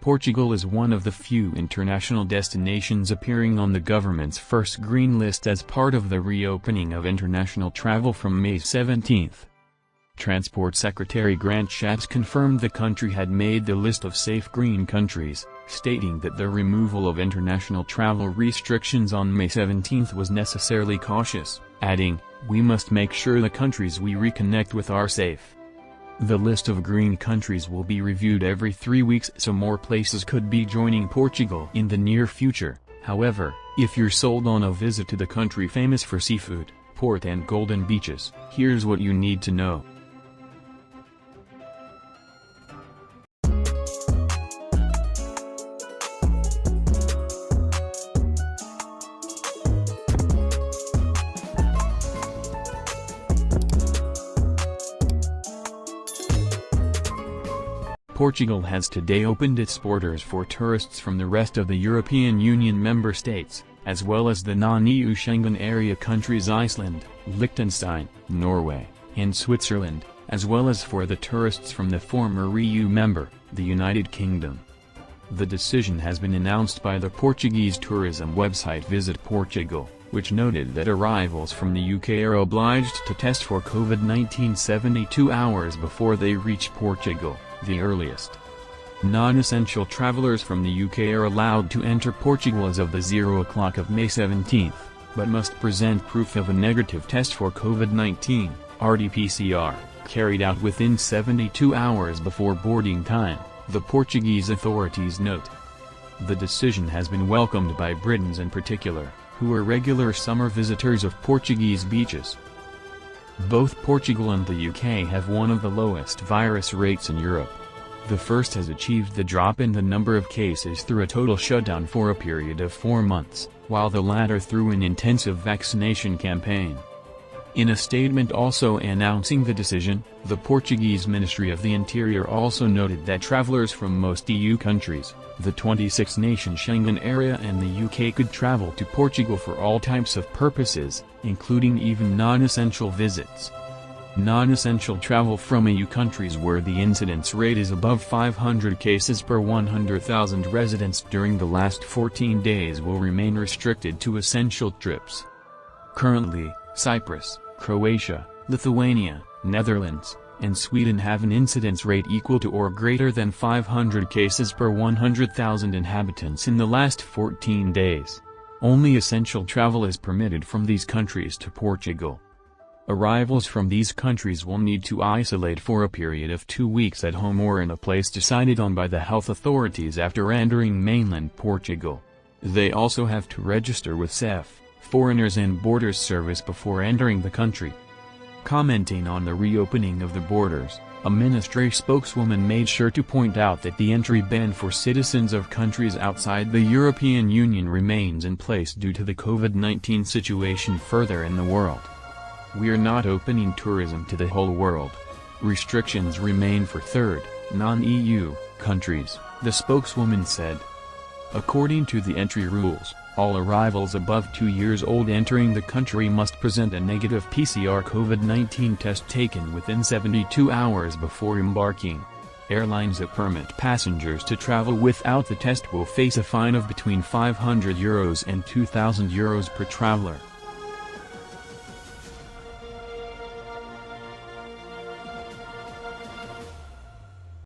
Portugal is one of the few international destinations appearing on the government's first green list as part of the reopening of international travel from May 17. Transport Secretary Grant Shapps confirmed the country had made the list of safe green countries, stating that the removal of international travel restrictions on May 17 was necessarily cautious, adding, "We must make sure the countries we reconnect with are safe." The list of green countries will be reviewed every 3 weeks, so more places could be joining Portugal in the near future. However, if you're sold on a visit to the country famous for seafood, port and golden beaches, here's what you need to know. Portugal has today opened its borders for tourists from the rest of the European Union member states, as well as the non-EU Schengen area countries Iceland, Liechtenstein, Norway, and Switzerland, as well as for the tourists from the former EU member, the United Kingdom. The decision has been announced by the Portuguese tourism website Visit Portugal, which noted that arrivals from the UK are obliged to test for COVID-19 72 hours before they reach Portugal, the earliest. Non-essential travelers from the UK are allowed to enter Portugal as of the 0 o'clock of May 17, but must present proof of a negative test for COVID-19, RT-PCR, carried out within 72 hours before boarding time, the Portuguese authorities note. The decision has been welcomed by Britons in particular, who are regular summer visitors of Portuguese beaches. Both Portugal and the UK have one of the lowest virus rates in Europe. The first has achieved the drop in the number of cases through a total shutdown for a period of 4 months, while the latter through an intensive vaccination campaign. In a statement also announcing the decision, the Portuguese Ministry of the Interior also noted that travelers from most EU countries, the 26-nation Schengen area and the UK could travel to Portugal for all types of purposes, including even non-essential visits. Non-essential travel from EU countries where the incidence rate is above 500 cases per 100,000 residents during the last 14 days will remain restricted to essential trips. Currently, Cyprus, Croatia, Lithuania, Netherlands, and Sweden have an incidence rate equal to or greater than 500 cases per 100,000 inhabitants in the last 14 days. Only essential travel is permitted from these countries to Portugal. Arrivals from these countries will need to isolate for a period of 2 weeks at home or in a place decided on by the health authorities after entering mainland Portugal. They also have to register with CEF, Foreigners and Borders Service, before entering the country. Commenting on the reopening of the borders, a ministry spokeswoman made sure to point out that the entry ban for citizens of countries outside the European Union remains in place due to the COVID-19 situation further in the world. "We're not opening tourism to the whole world. Restrictions remain for third, non-EU, countries," the spokeswoman said. According to the entry rules, all arrivals above 2 years old entering the country must present a negative PCR COVID-19 test taken within 72 hours before embarking. Airlines that permit passengers to travel without the test will face a fine of between €500 and €2,000 per traveler.